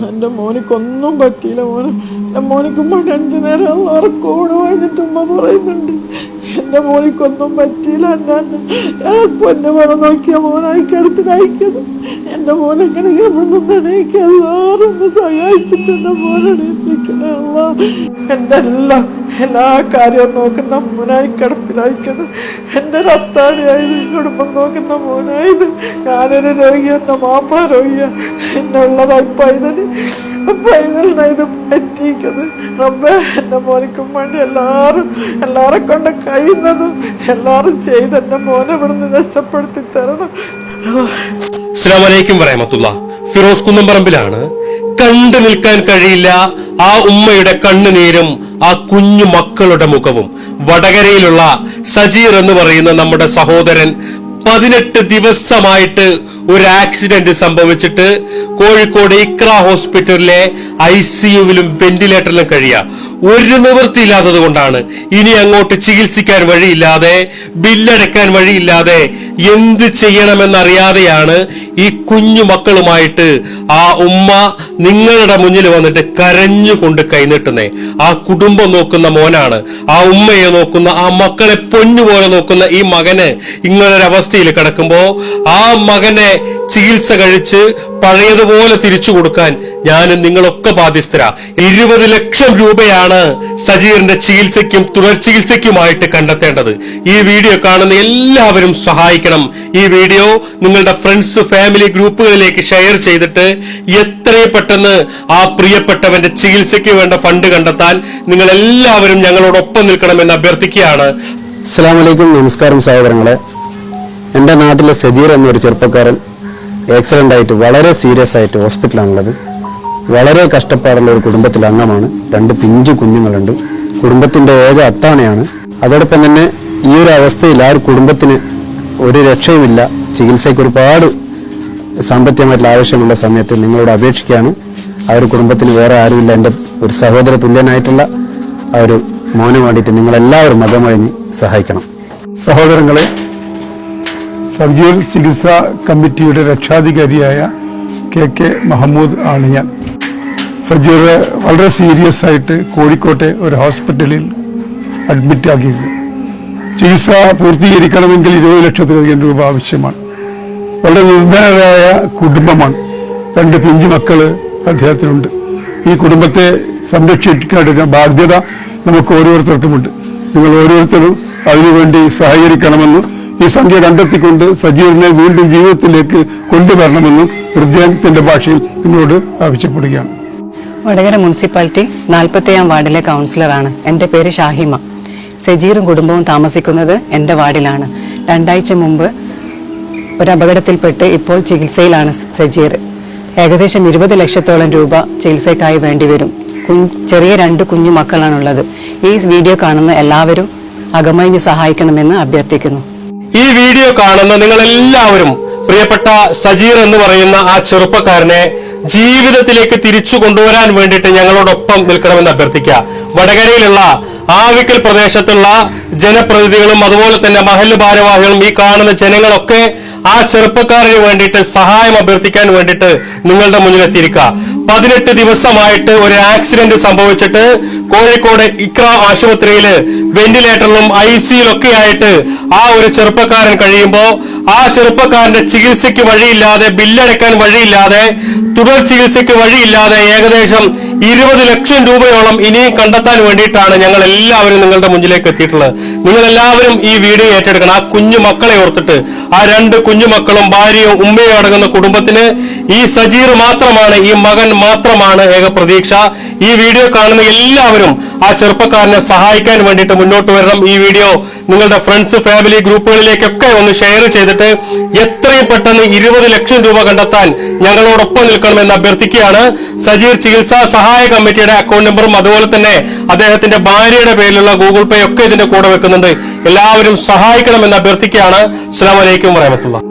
എൻ്റെ മോനിക്കൊന്നും പറ്റിയില്ല. എൻ്റെ മോനിക്കുമ്പോ 5 നേരം എല്ലാവരും കോട് വാങ്ങിച്ചിട്ട് ഉമ്മ പറയുന്നുണ്ട് എൻ്റെ മോനിക്കൊന്നും പറ്റിയില്ല. പൊന്നെ മന നോക്കിയ മോനായി കിടത്തിനയക്കുന്നത്. എൻ്റെ മോനെങ്ങനെയെങ്കിലും ഒന്നെണയിക്കുക, എല്ലാവരും ഒന്ന് സഹായിച്ചിട്ട് എൻ്റെ മോനെണീപ്പിക്കണേ അല്ലാ. എൻ്റെ എല്ലാ കാര്യവും നോക്കുന്ന മോനായി കിടപ്പിലായിക്കുന്നത്. എൻ്റെ ഒരു അത്താണിയായത്, കുടുംബം നോക്കുന്ന മോനായത്. ഞാനൊരു രോഗിയ, എൻ്റെ മാപ്പിള രോഗിയ. എന്നുള്ളതായി പൈതലിനെ ഇത് പറ്റിക്കുന്നത്. റബ്ബേ, എൻ്റെ മോനിക്കും വേണ്ടി എല്ലാവരെ കൊണ്ട് കഴിയുന്നതും എല്ലാവരും ചെയ്ത് എൻ്റെ മോനെ ഇവിടുന്ന് രക്ഷപ്പെടുത്തി തരണം. അസ്സലാമു അലൈക്കും വറഹ്മത്തുള്ളാഹി. ഫിറോസ് കുന്നംപറമ്പിലാണ്. കണ്ടു നിൽക്കാൻ കഴിയില്ല ആ ഉമ്മയുടെ കണ്ണുനീരും ആ കുഞ്ഞു മക്കളുടെ മുഖവും. വടകരയിലുള്ള സജീർ എന്ന് പറയുന്ന നമ്മുടെ സഹോദരൻ 18 ദിവസമായിട്ട് ഒരു ആക്സിഡന്റ് സംഭവിച്ചിട്ട് കോഴിക്കോട് ഇക്ര ഹോസ്പിറ്റലിലെ ICUവിലും വെന്റിലേറ്ററിലും കഴിയുക. ഒരു നിവൃത്തിയില്ലാത്തത് കൊണ്ടാണ്. ഇനി അങ്ങോട്ട് ചികിത്സിക്കാൻ വഴിയില്ലാതെ, ബില്ലടക്കാൻ വഴിയില്ലാതെ എന്ത് ചെയ്യണമെന്നറിയാതെയാണ് ഈ കുഞ്ഞു മക്കളുമായിട്ട് ആ ഉമ്മ നിങ്ങളുടെ മുന്നിൽ വന്നിട്ട് കരഞ്ഞുകൊണ്ട് കൈനീട്ടുന്നേ. ആ കുടുംബം നോക്കുന്ന മോനാണ്, ആ ഉമ്മയെ നോക്കുന്ന, ആ മക്കളെ പൊന്നുപോലെ നോക്കുന്ന ഈ മകന് ഇങ്ങനൊരവസ്ഥയിൽ കിടക്കുമ്പോ ആ മകനെ ചികിത്സ കഴിച്ച് പഴയതുപോലെ തിരിച്ചു കൊടുക്കാൻ ഞാനും നിങ്ങളൊക്കെ ബാധ്യസ്ഥരാ. 20 ലക്ഷം രൂപയാണ് സജീറിന്റെ ചികിത്സയ്ക്കും തുടർ ചികിത്സയ്ക്കുമായിട്ട് കണ്ടെത്തേണ്ടത്. ഈ വീഡിയോ കാണുന്ന എല്ലാവരും സഹായിക്കണം. ഈ വീഡിയോ നിങ്ങളുടെ ഫ്രണ്ട്സ്, ഫാമിലി ഗ്രൂപ്പുകളിലേക്ക് ഷെയർ ചെയ്തിട്ട് എത്രയും പെട്ടെന്ന് ആ പ്രിയപ്പെട്ടവന്റെ ചികിത്സയ്ക്ക് വേണ്ട ഫണ്ട് കണ്ടെത്താൻ നിങ്ങൾ എല്ലാവരും ഞങ്ങളോടൊപ്പം നിൽക്കണമെന്ന് അഭ്യർത്ഥിക്കുകയാണ്. അസ്സലാമു അലൈക്കും. നമസ്കാരം സഹോദരങ്ങളെ. എൻ്റെ നാട്ടിലെ സജീർ എന്നൊരു ചെറുപ്പക്കാരൻ ആക്സിഡൻ്റ് ആയിട്ട് വളരെ സീരിയസ് ആയിട്ട് ഹോസ്പിറ്റലാണുള്ളത്. വളരെ കഷ്ടപ്പാടുള്ള ഒരു കുടുംബത്തിലെ അംഗമാണ്. 2 പിഞ്ചു കുഞ്ഞുങ്ങളുണ്ട്. കുടുംബത്തിൻ്റെ ഏക അത്താണിയാണ്. അതോടൊപ്പം തന്നെ ഈ ഒരു അവസ്ഥയിൽ ആ ഒരു കുടുംബത്തിന് ഒരു രക്ഷയുമില്ല. ചികിത്സയ്ക്ക് ഒരുപാട് സാമ്പത്തികമായിട്ടുള്ള ആവശ്യമുള്ള സമയത്ത് നിങ്ങളോട് അപേക്ഷിക്കുകയാണ്. ആ ഒരു കുടുംബത്തിന് വേറെ ആരുമില്ല. എൻ്റെ ഒരു സഹോദര തുല്യനായിട്ടുള്ള ആ ഒരു മോന് വേണ്ടിയിട്ട് നിങ്ങളെല്ലാവരും മതമഴിഞ്ഞ് സഹായിക്കണം. സഹോദരങ്ങളെ, സജീർ ചികിത്സാ കമ്മിറ്റിയുടെ രക്ഷാധികാരിയായ KK മഹമ്മൂദ് ആണ് ഞാൻ. സജീർ വളരെ സീരിയസ് ആയിട്ട് കോഴിക്കോട്ടെ ഒരു ഹോസ്പിറ്റലിൽ അഡ്മിറ്റ് ആക്കിയിരുന്നു. ചികിത്സ പൂർത്തീകരിക്കണമെങ്കിൽ 20 ലക്ഷത്തിലധികം രൂപ ആവശ്യമാണ്. വളരെ നിർധനരായ കുടുംബമാണ്. 2 പിഞ്ചു മക്കള് അദ്ദേഹത്തിനുണ്ട്. ഈ കുടുംബത്തെ സംരക്ഷിക്കേണ്ട ബാധ്യത നമുക്ക് ഓരോരുത്തർക്കുമുണ്ട്. നിങ്ങൾ ഓരോരുത്തരും അതിനുവേണ്ടി സഹകരിക്കണമെന്നും ഈ സംഖ്യ കണ്ടെത്തിക്കൊണ്ട് സജീറിനെ വീണ്ടും ജീവിതത്തിലേക്ക് കൊണ്ടുവരണമെന്നും ഹൃദയത്തിന്റെ ഭാഷയിൽ നിങ്ങളോട് ആവശ്യപ്പെടുകയാണ്. വടകര മുനിസിപ്പാലിറ്റി 40ാം വാർഡിലെ കൗൺസിലറാണ്. എൻ്റെ പേര് ഷാഹിമ. സജീറും കുടുംബവും താമസിക്കുന്നത് എൻ്റെ വാർഡിലാണ്. 2 ആഴ്ച മുമ്പ് ഒരു അപകടത്തിൽപ്പെട്ട് ഇപ്പോൾ ചികിത്സയിലാണ് സജീർ. ഏകദേശം 20 ലക്ഷത്തോളം രൂപ ചികിത്സയ്ക്കായി വേണ്ടിവരും. ചെറിയ 2 കുഞ്ഞു മക്കളാണുള്ളത്. ഈ വീഡിയോ കാണുന്ന എല്ലാവരും അകമഴിഞ്ഞ് സഹായിക്കണമെന്ന് അഭ്യർത്ഥിക്കുന്നു. ഈ വീഡിയോ കാണുന്ന നിങ്ങൾ എല്ലാവരും പ്രിയപ്പെട്ട സജീർ എന്ന് പറയുന്ന ആ ചെറുപ്പക്കാരനെ ജീവിതത്തിലേക്ക് തിരിച്ചു കൊണ്ടുവരാൻ വേണ്ടിയിട്ട് ഞങ്ങളോടൊപ്പം നിൽക്കണമെന്ന് അഭ്യർത്ഥിക്കുക. വടകരയിലുള്ള ആവിക്കൽ പ്രദേശത്തുള്ള ജനപ്രതിനിധികളും അതുപോലെ തന്നെ മഹല്ല് ഭാരവാഹികളും ഈ കാണുന്ന ജനങ്ങളൊക്കെ ആ ചെറുപ്പക്കാരന് വേണ്ടിയിട്ട് സഹായം അഭ്യർത്ഥിക്കാൻ വേണ്ടിയിട്ട് നിങ്ങളുടെ മുന്നിലെത്തിയിരിക്കുക. 18 ദിവസമായിട്ട് ഒരു ആക്സിഡന്റ് സംഭവിച്ചിട്ട് കോഴിക്കോട് ഇക്ര ആശുപത്രിയില് വെന്റിലേറ്ററിലും ICUലൊക്കെ ആയിട്ട് ആ ഒരു ചെറുപ്പക്കാരൻ കഴിയുമ്പോ ആ ചെറുപ്പക്കാരന്റെ ചികിത്സയ്ക്ക് വഴിയില്ലാതെ, ബില്ലടക്കാൻ വഴിയില്ലാതെ, തുടർ ചികിത്സയ്ക്ക് വഴിയില്ലാതെ ഏകദേശം 20 ലക്ഷം രൂപയോളം ഇനിയും കണ്ടെത്താൻ വേണ്ടിയിട്ടാണ് ഞങ്ങൾ എല്ലാവരും നിങ്ങളുടെ മുന്നിലേക്ക് എത്തിയിട്ടുള്ളത്. നിങ്ങൾ എല്ലാവരും ഈ വീഡിയോ ഏറ്റെടുക്കണം. ആ കുഞ്ഞു മക്കളെ ഓർത്തിട്ട്, ആ 2 കുഞ്ഞുമക്കളും ഭാര്യയും ഉമ്മയും അടങ്ങുന്ന കുടുംബത്തിന് ഈ സജീർ മാത്രമാണ്, ഈ മകൻ മാത്രമാണ് ഏക പ്രതീക്ഷ. ഈ വീഡിയോ കാണുന്ന എല്ലാവരും ആ ചെറുപ്പക്കാരനെ സഹായിക്കാൻ വേണ്ടിയിട്ട് മുന്നോട്ട് വരണം. ഈ വീഡിയോ നിങ്ങളുടെ ഫ്രണ്ട്സ്, ഫാമിലി ഗ്രൂപ്പുകളിലേക്കൊക്കെ ഒന്ന് ഷെയർ ചെയ്തിട്ട് എത്രയും പെട്ടെന്ന് 20 ലക്ഷം രൂപ കണ്ടെത്താൻ ഞങ്ങളോടൊപ്പം നിൽക്കണമെന്ന് അഭ്യർത്ഥിക്കുകയാണ്. സജീർ ചികിത്സാ സഹായ കമ്മിറ്റിയുടെ അക്കൗണ്ട് നമ്പറും അതുപോലെ തന്നെ അദ്ദേഹത്തിന്റെ ഭാര്യയുടെ പേരിലുള്ള Google Pay ഒക്കെ ഇതിന്റെ കൂടെ വെക്കുന്നുണ്ട്. എല്ലാവരും സഹായിക്കണമെന്ന് അഭ്യർത്ഥിക്കുകയാണ്. അസ്സലാമു അലൈക്കും വറഹ്മത്തുള്ളാഹി.